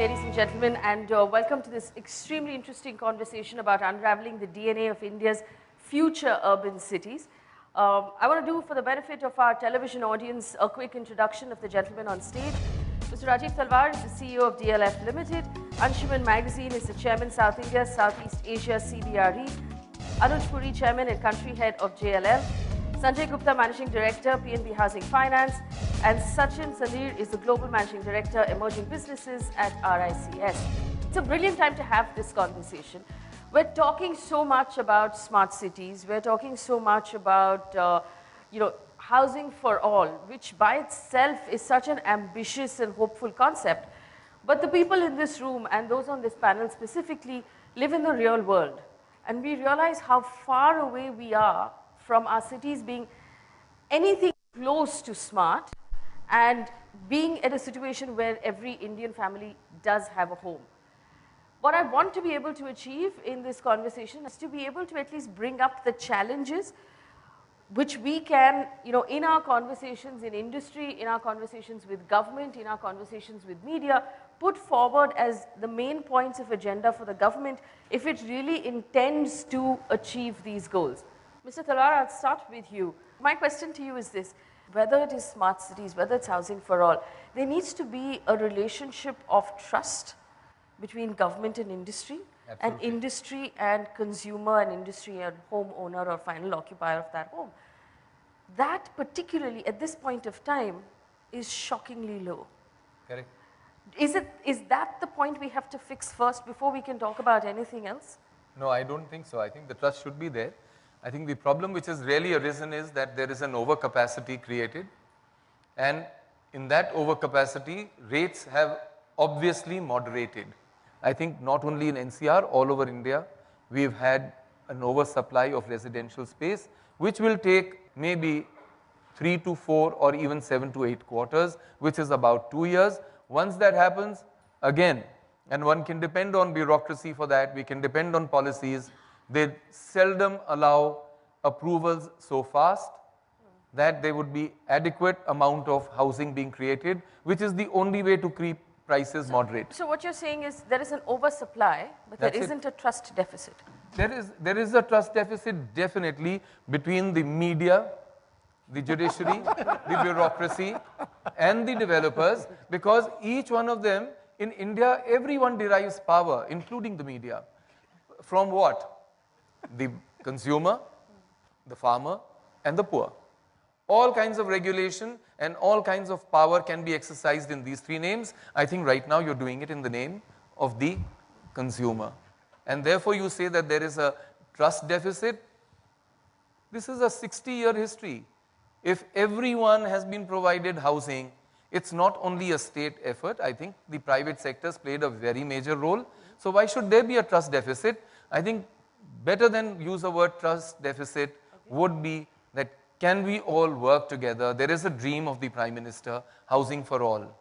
ladies and gentlemen, and welcome to this extremely interesting conversation about unraveling the DNA of India's future urban cities. I want to do, for the benefit of our television audience, a quick introduction of the gentleman on stage. Mr. Rajiv Talwar is the CEO of DLF Limited. Anshuman Magazine is the chairman, South India, Southeast Asia, CBRE. Anuj Puri, chairman and country head of JLL. Sanjay Gupta, Managing Director, PNB Housing Finance, and Sachin Salir is the Global Managing Director, Emerging Businesses at RICS. It's a brilliant time to have this conversation. We're talking so much about smart cities. We're talking so much about, housing for all, which by itself is such an ambitious and hopeful concept. But the people in this room and those on this panel specifically live in the real world. And we realize how far away we are from our cities being anything close to smart and being at a situation where every Indian family does have a home. What I want to be able to achieve in this conversation is to be able to at least bring up the challenges which we can, in our conversations in industry, in our conversations with government, in our conversations with media, put forward as the main points of agenda for the government if it really intends to achieve these goals. Mr. Talwar, I'll start with you. My question to you is this: whether it is smart cities, whether it's housing for all, there needs to be a relationship of trust between government and industry, and industry and consumer, and industry and homeowner or final occupier of that home. That particularly at this point of time is shockingly low. Correct. Is that the point we have to fix first before we can talk about anything else? No, I don't think so. I think the trust should be there. I think the problem which has really arisen is that there is an overcapacity created, and in that overcapacity, rates have obviously moderated. I think not only in NCR, all over India, we've had an oversupply of residential space, which will take maybe 3 to 4 or even 7 to 8 quarters, which is about 2 years. Once that happens, again, and one can depend on bureaucracy for that, we can depend on policies. They seldom allow approvals so fast that there would be adequate amount of housing being created, which is the only way to keep prices moderate. So what you're saying is there is an oversupply, but there isn't a trust deficit. There is a trust deficit definitely between the media, the judiciary, the bureaucracy, and the developers, because each one of them in India, everyone derives power, including the media. From what? The consumer, the farmer, and the poor. All kinds of regulation and all kinds of power can be exercised in these three names. I think right now you're doing it in the name of the consumer. And therefore you say that there is a trust deficit. This is a 60-year history. If everyone has been provided housing, it's not only a state effort. I think the private sectors played a very major role. So why should there be a trust deficit? I think better than use the word trust deficit would be that can we all work together? There is a dream of the Prime Minister, housing for all.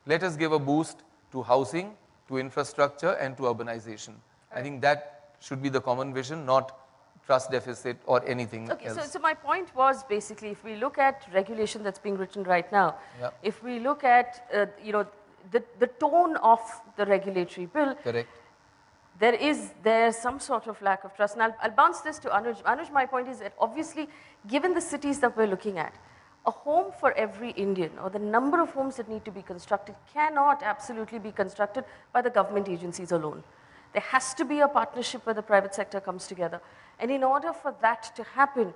Let us give a boost to housing, to infrastructure, and to urbanization. I think that should be the common vision, not trust deficit or anything else. So my point was basically, if we look at regulation that's being written right now, if we look at the tone of the regulatory bill, correct, there's some sort of lack of trust. And I'll bounce this to Anuj. Anuj, my point is that obviously, given the cities that we're looking at, a home for every Indian, or the number of homes that need to be constructed, cannot absolutely be constructed by the government agencies alone. There has to be a partnership where the private sector comes together. And in order for that to happen,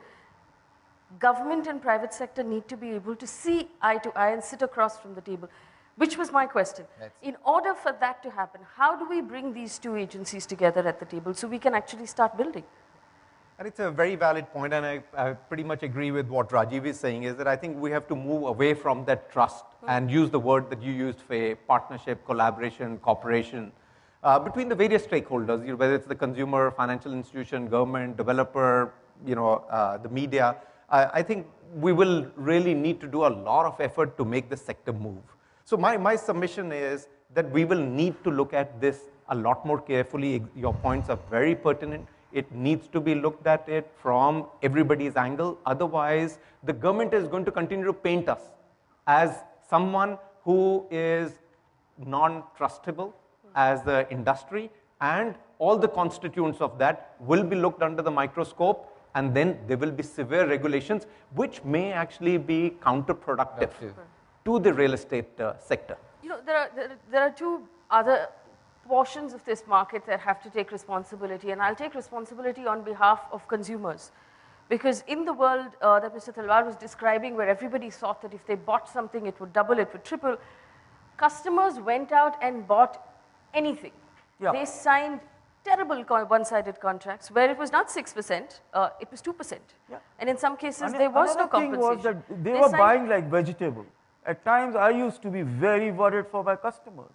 government and private sector need to be able to see eye to eye and sit across from the table. Which was my question. In order for that to happen, how do we bring these two agencies together at the table so we can actually start building? And it's a very valid point, and I pretty much agree with what Rajiv is saying, is that I think we have to move away from that trust and use the word that you used for partnership, collaboration, cooperation between the various stakeholders, whether it's the consumer, financial institution, government, developer, the media. I think we will really need to do a lot of effort to make the sector move. So my submission is that we will need to look at this a lot more carefully. Your points are very pertinent. It needs to be looked at it from everybody's angle. Otherwise, the government is going to continue to paint us as someone who is non-trustable as the industry, and all the constituents of that will be looked under the microscope, and then there will be severe regulations which may actually be counterproductive to the real estate sector. You know, there are two other portions of this market that have to take responsibility, and I'll take responsibility on behalf of consumers. Because in the world that Mr. Talwar was describing, where everybody thought that if they bought something, it would double, it would triple, customers went out and bought anything. Yeah. They signed terrible one-sided contracts where it was not 6%, it was 2%. Yeah. And in some cases, there was no compensation. Another thing was that they were buying like vegetable. At times, I used to be very worried for my customers.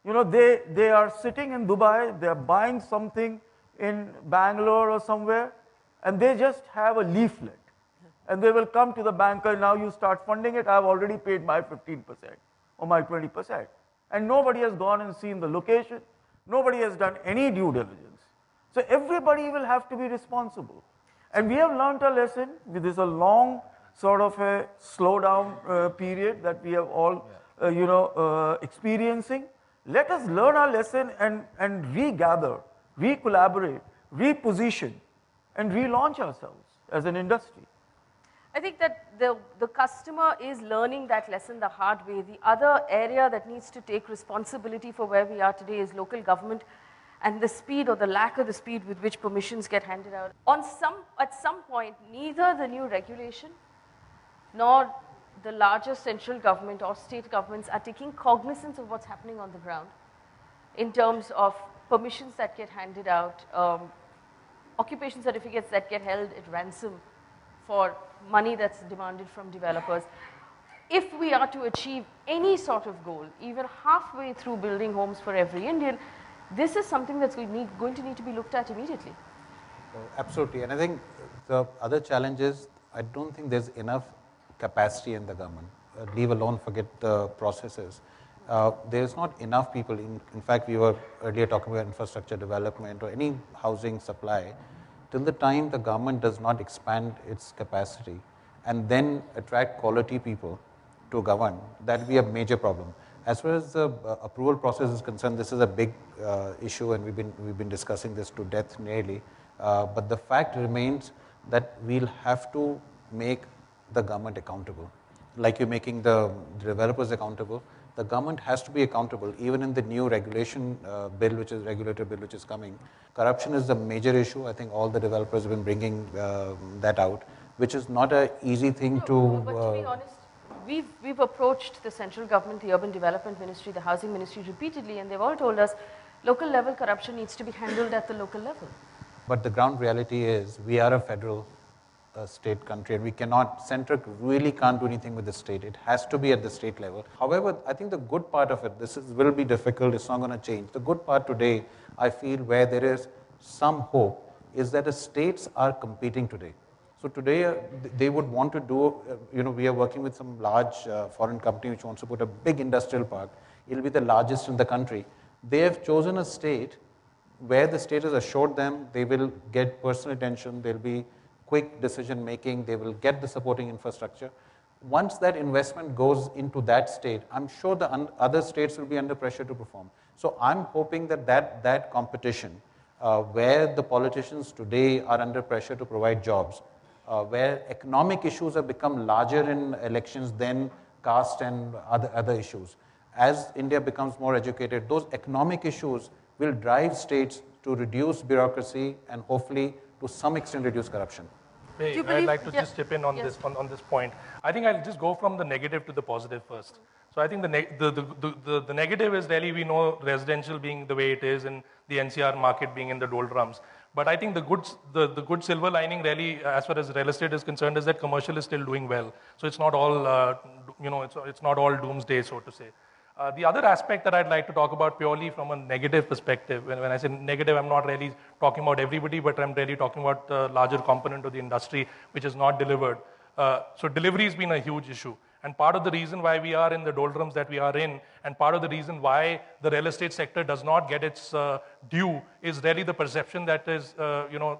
You know, they are sitting in Dubai, they are buying something in Bangalore or somewhere, and they just have a leaflet. And they will come to the banker, now you start funding it, I've already paid my 15% or my 20%. And nobody has gone and seen the location, nobody has done any due diligence. So everybody will have to be responsible. And we have learned a lesson. This is a long sort of a slowdown period that we have all, experiencing. Let us learn our lesson and regather, re-collaborate, reposition, and relaunch ourselves as an industry. I think that the customer is learning that lesson the hard way. The other area that needs to take responsibility for where we are today is local government and the speed or the lack of the speed with which permissions get handed out. At some point, neither the new regulation nor the larger central government or state governments are taking cognizance of what's happening on the ground in terms of permissions that get handed out, occupation certificates that get held at ransom for money that's demanded from developers. If we are to achieve any sort of goal, even halfway through building homes for every Indian, this is something that's going to need to be looked at immediately. Absolutely, and I think the other challenge is, I don't think there's enough capacity in the government, leave alone forget the processes. There's not enough people, in fact we were earlier talking about infrastructure development or any housing supply. Till the time the government does not expand its capacity and then attract quality people to govern, that will be a major problem. As far as the approval process is concerned, this is a big issue, and we've been discussing this to death nearly. But the fact remains that we'll have to make the government accountable. Like you're making the developers accountable, the government has to be accountable. Even in the new regulation bill, which is regulator bill, which is coming, corruption is a major issue. I think all the developers have been bringing that out, which is not an easy thing to. But to be honest, we've approached the central government, the urban development ministry, the housing ministry repeatedly, and they've all told us local level corruption needs to be handled at the local level. But the ground reality is we are a federal state country, and we cannot, Central really can't do anything with the state. It has to be at the state level. However, I think the good part of it, will be difficult, it's not going to change. The good part today, I feel, where there is some hope, is that the states are competing today. So today, they would want to do, we are working with some large foreign company which wants to put a big industrial park. It'll be the largest in the country. They have chosen a state where the state has assured them they will get personal attention, there'll be quick decision making, they will get the supporting infrastructure. Once that investment goes into that state, I'm sure the other states will be under pressure to perform. So I'm hoping that competition, where the politicians today are under pressure to provide jobs, where economic issues have become larger in elections than caste and other issues. As India becomes more educated, those economic issues will drive states to reduce bureaucracy and hopefully to some extent reduce corruption. I'd like to just chip in on this point. I think I'll just go from the negative to the positive first. So I think the negative is really, we know residential being the way it is and the NCR market being in the doldrums. But I think the good silver lining really, as far as real estate is concerned, is that commercial is still doing well. So it's not all, it's not all doomsday, so to say. The other aspect that I'd like to talk about purely from a negative perspective, when I say negative, I'm not really talking about everybody, but I'm really talking about the larger component of the industry which is not delivered. So delivery has been a huge issue. And part of the reason why we are in the doldrums that we are in, and part of the reason why the real estate sector does not get its due, is really the perception that is,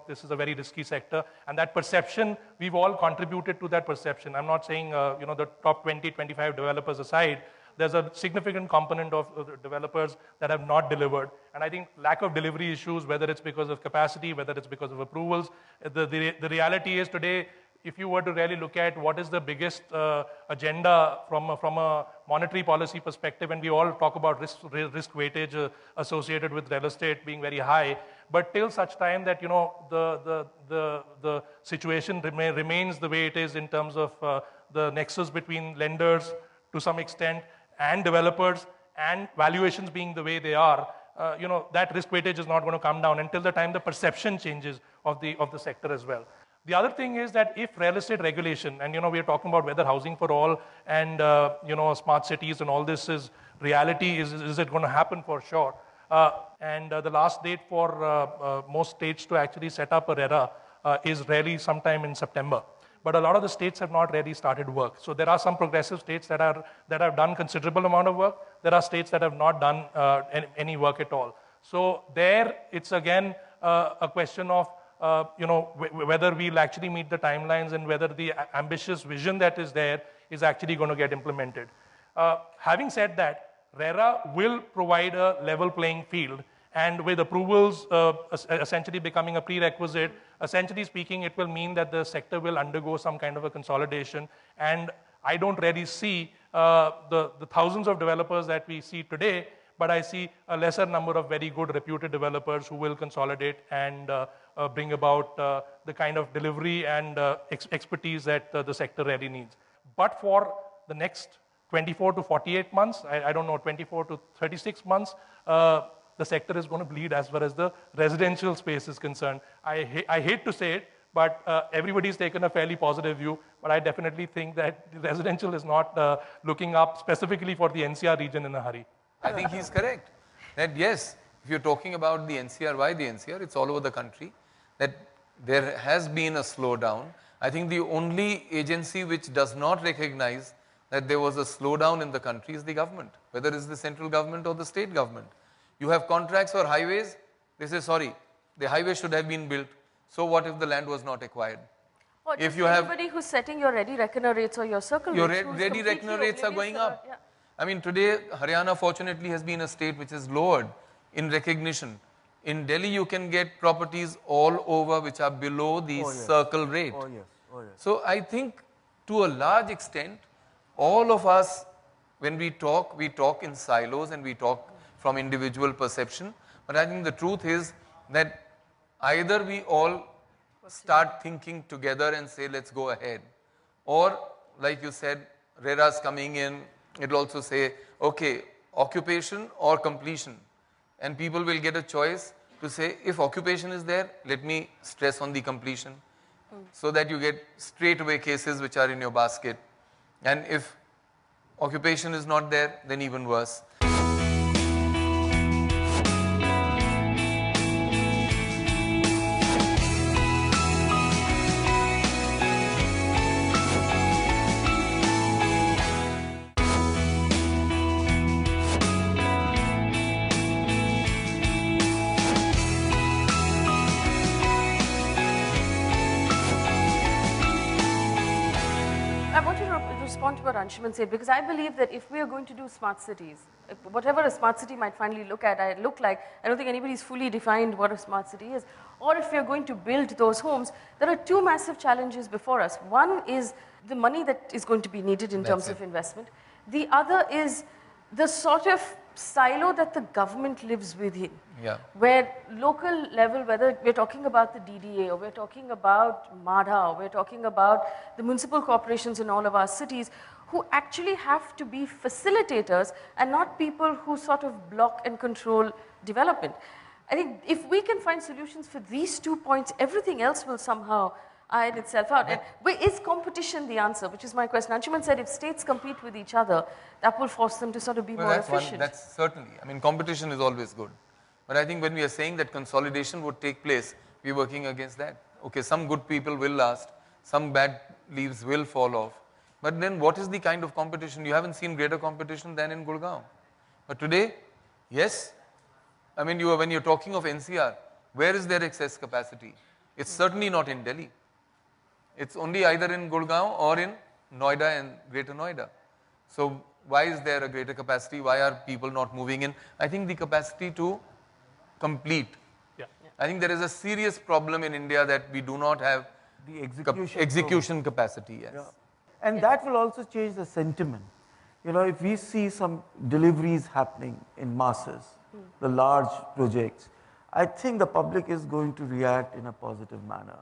this is a very risky sector. And that perception, we've all contributed to that perception. I'm not saying, the top 20, 25 developers aside, there's a significant component of developers that have not delivered. And I think lack of delivery issues, whether it's because of capacity, whether it's because of approvals, the reality is today, if you were to really look at what is the biggest agenda from a monetary policy perspective, and we all talk about risk weightage associated with real estate being very high, but till such time that the situation remains the way it is in terms of the nexus between lenders to some extent and developers and valuations being the way they are, that risk weightage is not going to come down until the time the perception changes of the sector as well. The other thing is that if real estate regulation, and we are talking about whether housing for all and smart cities and all this is reality, is it going to happen for sure? And the last date for most states to actually set up a RERA is really sometime in September. But a lot of the states have not really started work. So there are some progressive states that have done considerable amount of work. There are states that have not done any work at all. So there, it's again a question of whether we'll actually meet the timelines and whether the ambitious vision that is there is actually going to get implemented. Having said that, RERA will provide a level playing field, and with approvals essentially becoming a prerequisite, essentially speaking, it will mean that the sector will undergo some kind of a consolidation, and I don't really see the thousands of developers that we see today, but I see a lesser number of very good reputed developers who will consolidate and bring about the kind of delivery and expertise that the sector really needs. But for the next 24 to 48 months, I don't know, 24 to 36 months, the sector is going to bleed as far as the residential space is concerned. I hate to say it, but everybody's taken a fairly positive view, but I definitely think that the residential is not looking up specifically for the NCR region in a hurry. I think he's correct. That yes, if you're talking about the NCR, why the NCR? It's all over the country. That there has been a slowdown. I think the only agency which does not recognize that there was a slowdown in the country is the government, whether it's the central government or the state government. You have contracts for highways, they say, sorry, the highway should have been built. So what if the land was not acquired? Or if you anybody who's setting your ready reckoner rates or your circle your rates, ready reckoner rates are going up. Yeah. I mean, today, Haryana fortunately has been a state which is lowered in recognition. In Delhi, you can get properties all over which are below the circle rate. Oh, yes. Oh, yes. So I think to a large extent, all of us, when we talk in silos and we talk from individual perception. But I think the truth is that either we all start thinking together and say, let's go ahead. Or, like you said, RERA's coming in, it'll also say, okay, occupation or completion. And people will get a choice to say, if occupation is there, let me stress on the completion. So that you get straight away cases which are in your basket. And if occupation is not there, then even worse. To what Anshuman said, because I believe that if we are going to do smart cities, whatever a smart city might finally look like, I don't think anybody's fully defined what a smart city is. Or if we are going to build those homes, there are two massive challenges before us. One is the money that is going to be needed in terms of investment. The other is the sort of silo that the government lives within, where local level, whether we're talking about the DDA or we're talking about MADA, or we're talking about the municipal corporations in all of our cities, who actually have to be facilitators and not people who sort of block and control development. I think if we can find solutions for these 2 points, everything else will somehow iron itself out. And is competition the answer, which is my question? Anshuman said if states compete with each other, that will force them to sort of be more efficient. That's certainly, I mean, competition is always good. But I think when we are saying that consolidation would take place, we're working against that. Okay, some good people will last, some bad leaves will fall off. But then what is the kind of competition? You haven't seen greater competition than in Gurgaon. But today, yes, I mean, when you're talking of NCR, where is their excess capacity? It's certainly not in Delhi. It's only either in Gurgaon or in Noida and Greater Noida. So why is there a greater capacity? Why are people not moving in? I think the capacity to complete. Yeah. I think there is a serious problem in India that we do not have The execution. execution capacity, yes. Yeah. And that will also change the sentiment. You know, if we see some deliveries happening in masses, the large projects, I think the public is going to react in a positive manner.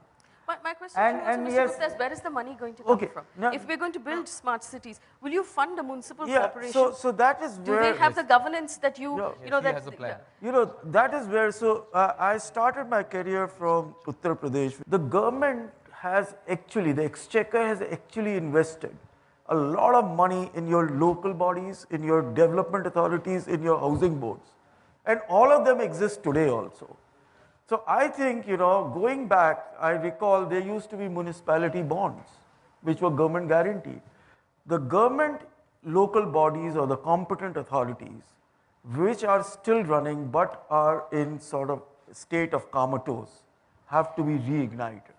My question And- to you also, and Mr. yes- Gupta, is where is the money going to come Okay, from? now- If we're going to build smart cities, will you fund a municipal Yeah, corporation? so that is Do where... they have the governance that you, Yeah. you know, He that has a plan. You know, that is where, so I started my career from Uttar Pradesh. The government has actually, the exchequer has actually invested a lot of money in your local bodies, in your development authorities, in your housing boards. And all of them exist today also. So I think, you know, going back, I recall there used to be municipality bonds, which were government guaranteed. The government local bodies or the competent authorities, which are still running but are in sort of state of comatose, have to be reignited.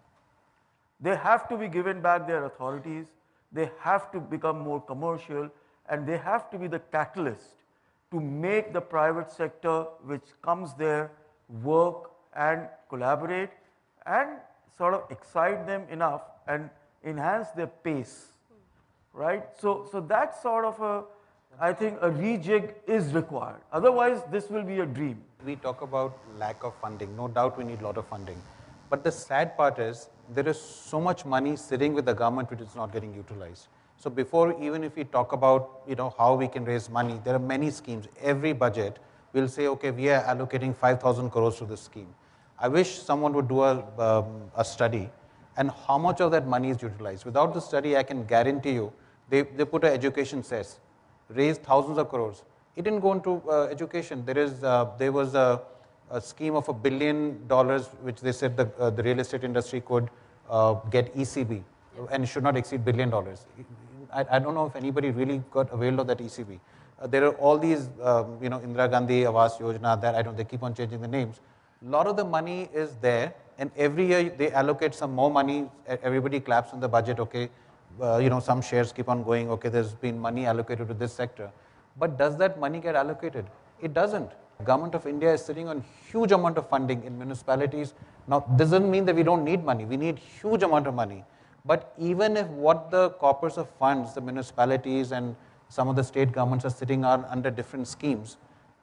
They have to be given back their authorities, they have to become more commercial, and they have to be the catalyst to make the private sector which comes there work and collaborate and sort of excite them enough and enhance their pace, right? So that sort of a, I think a rejig is required. Otherwise, this will be a dream. We talk about lack of funding. No doubt we need a lot of funding. But the sad part is there is so much money sitting with the government which is not getting utilized. So before, even if we talk about, you know, how we can raise money, there are many schemes. Every budget will say, okay, we are allocating 5,000 crores to this scheme. I wish someone would do a study and how much of that money is utilized. Without the study, I can guarantee you, they put an education cess, raised thousands of crores. It didn't go into education. There was a scheme of $1 billion, which they said the real estate industry could get ECB, and it should not exceed $1 billion. I don't know if anybody really got availed of that ECB. There are all these, you know, Indira Gandhi Awas Yojana, that they keep on changing the names. A lot of the money is there, and every year they allocate some more money. Everybody claps on the budget, okay, you know, some shares keep on going, okay, there's been money allocated to this sector. But does that money get allocated? It doesn't. The government of India is sitting on huge amount of funding in municipalities. Now, this doesn't mean that we don't need money. We need huge amount of money. But even if what the corpus of funds, the municipalities and some of the state governments are sitting on under different schemes,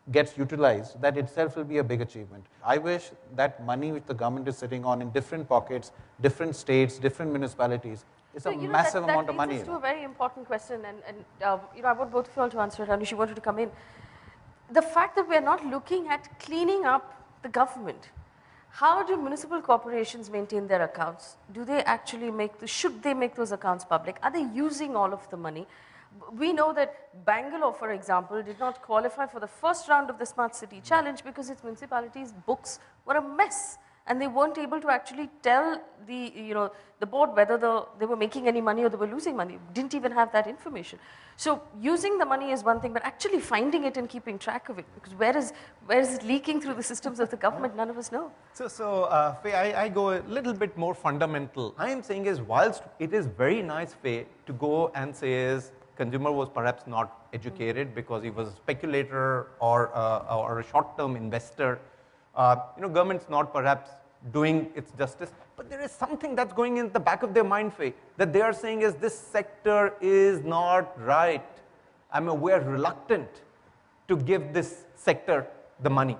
gets utilized, that itself will be a big achievement. I wish that money which the government is sitting on in different pockets, different states, different municipalities, is a massive amount of money. That leads us to a very important question, and you know, I want both of you all to answer it. Anish, you wanted to come in. The fact that we are not looking at cleaning up the government. How do municipal corporations maintain their accounts? Do they actually should they make those accounts public? Are they using all of the money? We know that Bangalore, for example, did not qualify for the first round of the Smart City Challenge because its municipalities' books were a mess, and they weren't able to actually tell the board whether they were making any money or they were losing money. Didn't even have that information. So using the money is one thing, but actually finding it and keeping track of it, because where is it leaking through the systems of the government? None of us know. So Faye, I go a little bit more fundamental. I am saying is, whilst it is very nice, Faye, to go and say is, consumer was perhaps not educated because he was a speculator or a short-term investor. Government's not perhaps doing its justice, but there is something that's going in the back of their mind, Faye, that they are saying is this sector is not right. I mean, we're reluctant to give this sector the money.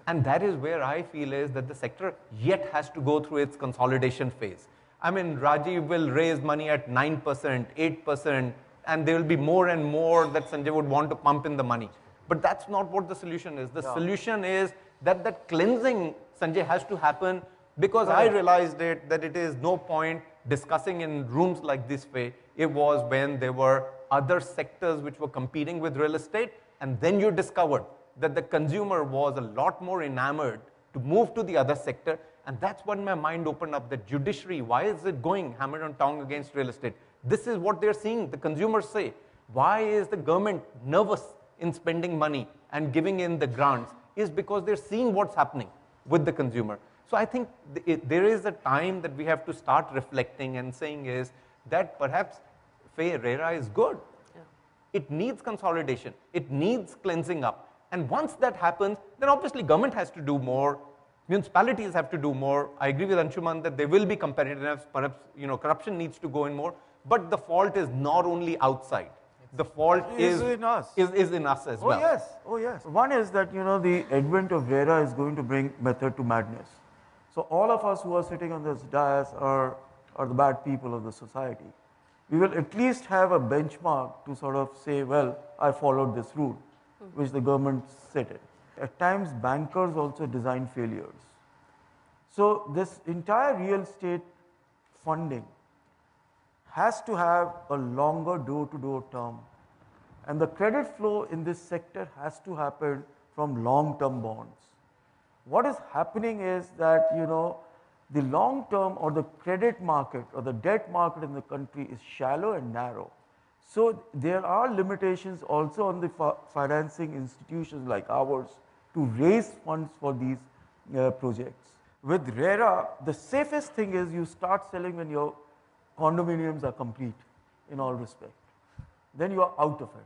And that is where I feel is that the sector yet has to go through its consolidation phase. I mean, Rajiv will raise money at 9%, 8%, and there will be more and more that Sanjay would want to pump in the money. But that's not what the solution is. The solution is that cleansing, Sanjay, has to happen, because I realized that it is no point discussing in rooms like this way. It was when there were other sectors which were competing with real estate, and then you discovered that the consumer was a lot more enamored to move to the other sector, and that's when my mind opened up. The judiciary, why is it going hammer and tongue against real estate? This is what they're seeing, the consumers say. Why is the government nervous in spending money and giving in the grants? Is because they're seeing what's happening with the consumer. So I think there is a time that we have to start reflecting and saying is that perhaps RERA is good. It needs consolidation. It needs cleansing up. And once that happens, then obviously government has to do more. Municipalities have to do more. I agree with Anshuman that there will be competitiveness. Perhaps corruption needs to go in more. But the fault is not only outside. The fault is in us. Is in us as well. Oh yes, oh yes. One is that the advent of RERA is going to bring method to madness. So all of us who are sitting on this dais are the bad people of the society. We will at least have a benchmark to sort of say, well, I followed this rule, which the government set it. At times, bankers also design failures. So this entire real estate funding has to have a longer door-to-door term. And the credit flow in this sector has to happen from long-term bonds. What is happening is that, the long-term or the credit market or the debt market in the country is shallow and narrow. So there are limitations also on the financing institutions like ours to raise funds for these projects. With RERA, the safest thing is you start selling when your condominiums are complete in all respect. Then you are out of it.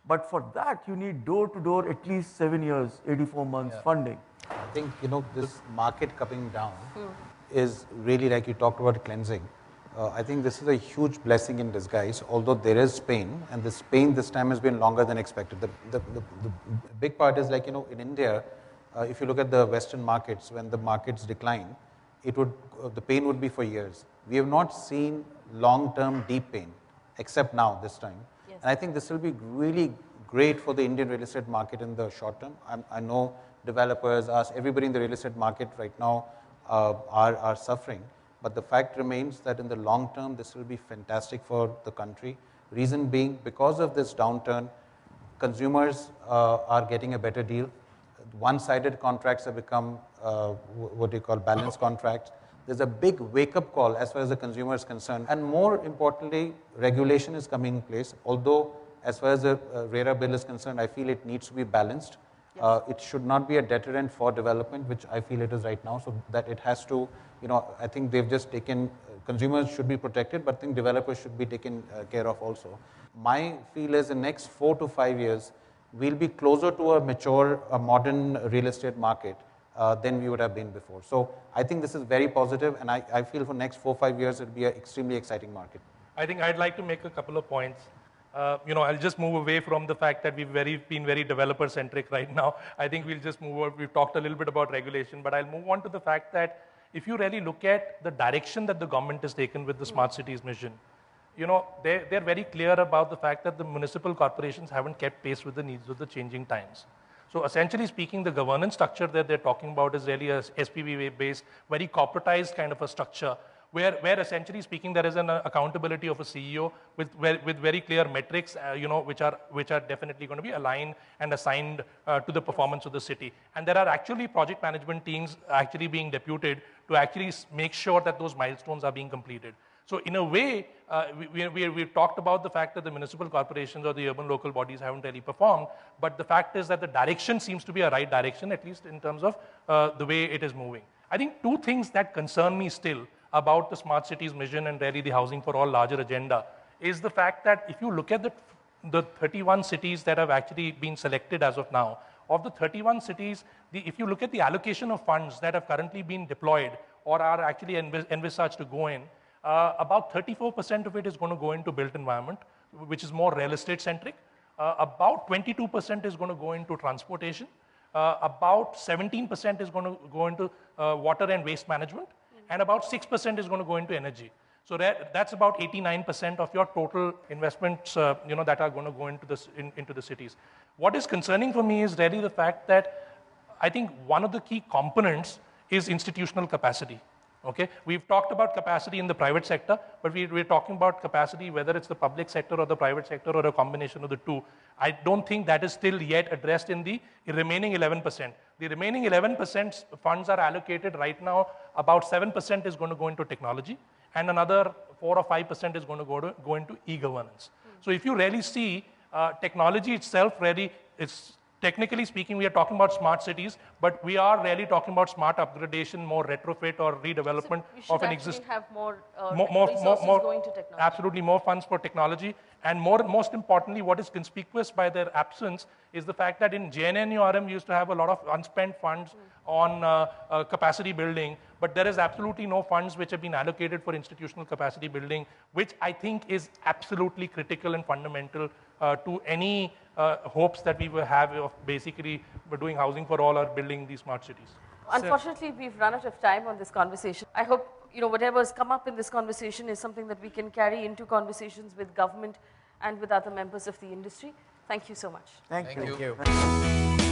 But for that, you need door-to-door at least 7 years, 84 months funding. I think, this market coming down is really, like you talked about, cleansing. I think this is a huge blessing in disguise, although there is pain, and this pain this time has been longer than expected. The big part is, like, in India, if you look at the Western markets, when the markets decline, the pain would be for years. We have not seen long-term deep pain, except now, this time. Yes. And I think this will be really great for the Indian real estate market in the short term. I know developers, everybody in the real estate market right now are suffering. But the fact remains that in the long term, this will be fantastic for the country. Reason being, because of this downturn, consumers are getting a better deal. One-sided contracts have become what you call balanced contracts. There's a big wake-up call as far as the consumer is concerned. And more importantly, regulation is coming in place. Although, as far as the RERA bill is concerned, I feel it needs to be balanced. Yes. It should not be a deterrent for development, which I feel it is right now, so that it has to, I think they've just taken, consumers should be protected, but I think developers should be taken care of also. My feel is in the next 4 to 5 years, we'll be closer to a mature, modern real estate market than we would have been before. So I think this is very positive, and I feel for the next 4 or 5 years, it'll be an extremely exciting market. I think I'd like to make a couple of points. I'll just move away from the fact that we've been very developer-centric right now. I think we'll just move over. We've talked a little bit about regulation, but I'll move on to the fact that if you really look at the direction that the government has taken with the Smart Cities mission, they're very clear about the fact that the municipal corporations haven't kept pace with the needs of the changing times. So essentially speaking, the governance structure that they're talking about is really a SPV-based, very corporatized kind of a structure, where essentially speaking there is an accountability of a CEO with very clear metrics, which are definitely going to be aligned and assigned to the performance of the city. And there are actually project management teams actually being deputed to actually make sure that those milestones are being completed. So in a way, we've talked about the fact that the municipal corporations or the urban local bodies haven't really performed, but the fact is that the direction seems to be a right direction, at least in terms of the way it is moving. I think two things that concern me still about the Smart Cities mission and really the Housing for All larger agenda is the fact that if you look at the 31 cities that have actually been selected as of now, of the 31 cities, if you look at the allocation of funds that have currently been deployed or are actually envisaged to go in, about 34% of it is going to go into built environment, which is more real estate centric. About 22% is going to go into transportation. About 17% is going to go into water and waste management. And about 6% is going to go into energy. So that's about 89% of your total investments, that are going to go into the cities. What is concerning for me is really the fact that I think one of the key components is institutional capacity. Okay, we've talked about capacity in the private sector, but we're talking about capacity whether it's the public sector or the private sector or a combination of the two. I don't think that is still yet addressed in the remaining 11%. The remaining 11% funds are allocated right now. About 7% is going to go into technology, and another 4 or 5% is going to go into e-governance. So if you really see, technology itself really is technically speaking, we are talking about smart cities, but we are really talking about smart upgradation, more retrofit or redevelopment of an existing. Have more resources going to technology. Absolutely, more funds for technology. And most importantly, what is conspicuous by their absence is the fact that in JNNURM, we used to have a lot of unspent funds on capacity building, but there is absolutely no funds which have been allocated for institutional capacity building, which I think is absolutely critical and fundamental to any hopes that we will have of basically doing housing for all or building these smart cities. Unfortunately, we've run out of time on this conversation. I hope whatever has come up in this conversation is something that we can carry into conversations with government and with other members of the industry. Thank you so much. Thank you. Thank you.